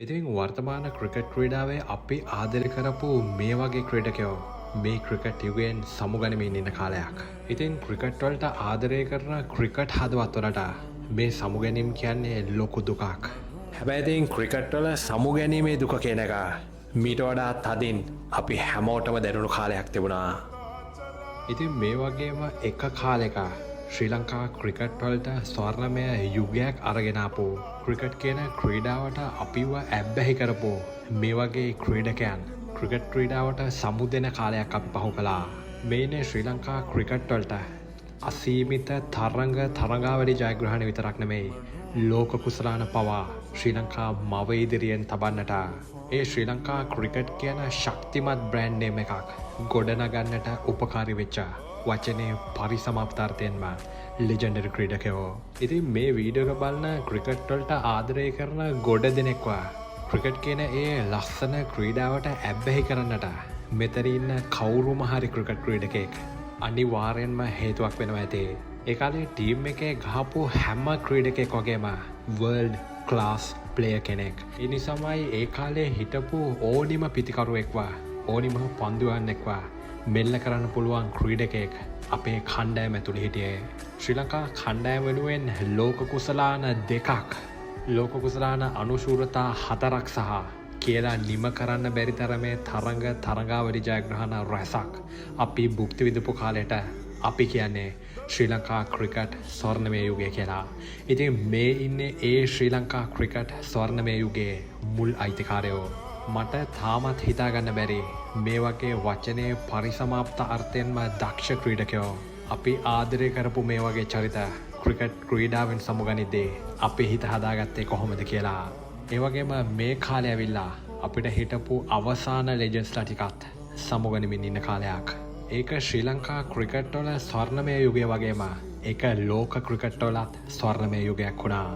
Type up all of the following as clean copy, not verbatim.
ඉතින් වර්තමාන ක්‍රිකට් ක්‍රීඩාවේ අපි ආදරය කරපු මේ වගේ ක්‍රීඩකයෝ මේ ක්‍රිකට් යුගයෙන් සමුගනිමින් ඉන්න කාලයක්. ඉතින් ක්‍රිකට් වලට ආදරය කරන ක්‍රිකට් හදවත් වලට මේ සමුගැනීම් කියන්නේ ලොකු දුකක්. හැබැයි ඉතින් ක්‍රිකට් වල සමුගැනීමේ දුක කියන එක මීට වඩා තදින් අපි හැමෝටම දැනුණු කාලයක් තිබුණා. ඉතින් මේ වගේම එක කාලෙක ශ්‍රී ලංකා ක්‍රිකට් වලට ස්වර්ණමය යුගයක් අරගෙන ආපු ක්‍රිකට් කියන ක්‍රීඩාවට අපිව ඇබ්බැහි කරපු මේ වගේ ක්‍රීඩකයන් ක්‍රිකට් ක්‍රීඩාවට සමුදෙන කාලයක් අපි පහු කළා. මේනේ ශ්‍රී ලංකා ක්‍රිකට් වලට අසීමිත තරඟාවලි ජයග්‍රහණ විතරක් නෙමෙයි ලෝක කුසලාන පවා ශ්‍රී ලංකා මව ඉදිරියෙන් තබන්නට ඒ ශ්‍රී ලංකා ක්‍රිකට් කියන ශක්තිමත් බ්‍රෑන්ඩ් නේම් එකක් ගොඩනගන්නට උපකාරී වෙච්ච වචනේ පරිසමාප්තාර්ථයෙන්ම ලෙජෙන්ඩරි ක්‍රීඩකයෝ. ඉතින් මේ වීඩියෝ එක බලන ක්‍රිකට් වලට ආදරය කරන ගොඩ දෙනෙක්ව ක්‍රිකට් කියන ඒ ලස්සන ක්‍රීඩාවට ඇබ්බැහි කරන්නට මෙතන ඉන්න කවුරුම හරි ක්‍රිකට් ක්‍රීඩකෙක් අනිවාර්යෙන්ම හේතුවක් වෙනවා ඇති. ඒ කාලේ ටීම් එකේ ගහපු හැම ක්‍රීඩකෙක් වගේම වර්ල්ඩ් ක්ලාස් ප්ලේයර් කෙනෙක්. ඒ නිසාමයි ඒ කාලේ හිටපු ඕනිම පිතිකරුවෙක්ව ඕනිම පන්දුවන්නෙක්ව මෙල්ල කරන්න පුළුවන් ක්‍රීඩකෙක් අපේ කණ්ඩෑම ඇතුළේ හිටියේ. ශ්‍රී ලංකා කණ්ඩෑම වෙනුවෙන් ලෝක කුසලාන දෙකක් ලෝක කුසලාන අනුශූරතා 4ක් සහ කියලා නිම කරන්න බැරි තරමේ තරඟාවලි ජයග්‍රහණ රැසක් අපි භුක්ති විඳපු කාලෙට අපි කියන්නේ ශ්‍රී ලංකා ක්‍රිකට් ස්වර්ණමය යුගය කියලා. ඉතින් මේ ඉන්නේ ඒ ශ්‍රී ලංකා ක්‍රිකට් ස්වර්ණමය යුගයේ මුල් අයිතිකාරයෝ. මට තාමත් හිතාගන්න බැරි මේ වගේ වචනයේ පරිසමාප්ත අර්ථයෙන්ම දක්ෂ ක්‍රීඩකයෝ අපි ආදරය කරපු මේ වගේ චරිත ක්‍රිකට් ක්‍රීඩාවෙන් සමුගනිද්දී අපි හිත හදාගත්තේ කොහොමද කියලා. ඒ වගේම මේ කාලේ ඇවිල්ලා අපිට හිටපු අවසාන ලෙජන්ඩ්ස්ලා ටිකත් සමුගනිමින් ඉන්න කාලයක්. ඒක ශ්‍රී ලංකා ක්‍රිකට් වල ස්වර්ණමය යුගය වගේම ඒක ලෝක ක්‍රිකට් වලත් ස්වර්ණමය යුගයක් වුණා.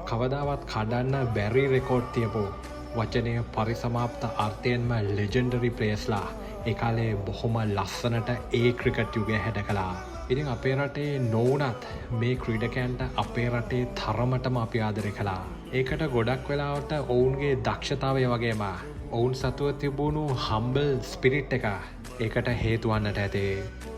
කවදාවත් කඩන්න බැරි රෙකෝඩ් තියපු වචනය පරිසමාප්ත අර්ථයෙන්ම ලෙජෙන්ඩරි ප්ලේයර්ස්ලා ඒ කාලේ බොහොම ලස්සනට ඒ ක්‍රිකට් යුගය හැඩ කළා. ඉතින් අපේ රටේ නොවුනත් මේ ක්‍රීඩකයන්ට අපේ රටේ තරමටම අපි ආදරය කළා. ඒකට ගොඩක් වෙලාවට ඔවුන්ගේ දක්ෂතාවය වගේම ඔවුන් සතුව තිබුණු හම්බල් ස්පිරිට් එක ඒකට හේතු වන්නට ඇති.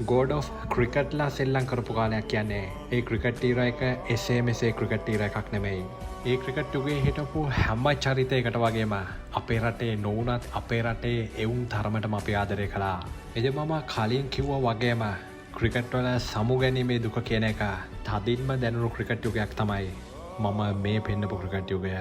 ගෝඩ් ඔෆ් ක්‍රිකට්ලා සෙල්ලම් කරපු කාලයක් කියන්නේ ඒ ක්‍රිකට් ටීර එක එසේ මෙසේ ක්‍රිකට් ටීර එකක් නෙමෙයි. ඒ ක්‍රිකට් යුගයේ හිටපු හැම චරිතයකට වගේම අපේ රටේ නොවුනත් අපේ රටේ එවුන් තරමටම අපි ආදරය කළා. එද මම කලින් කිව්වා වගේම ක්‍රිකට් වල සමුගැනීමේ දුක කියන එක තදින්ම දැනුණු ක්‍රිකට් යුගයක් තමයි මම මේ පෙන්නපු ක්‍රිකට් යුගය.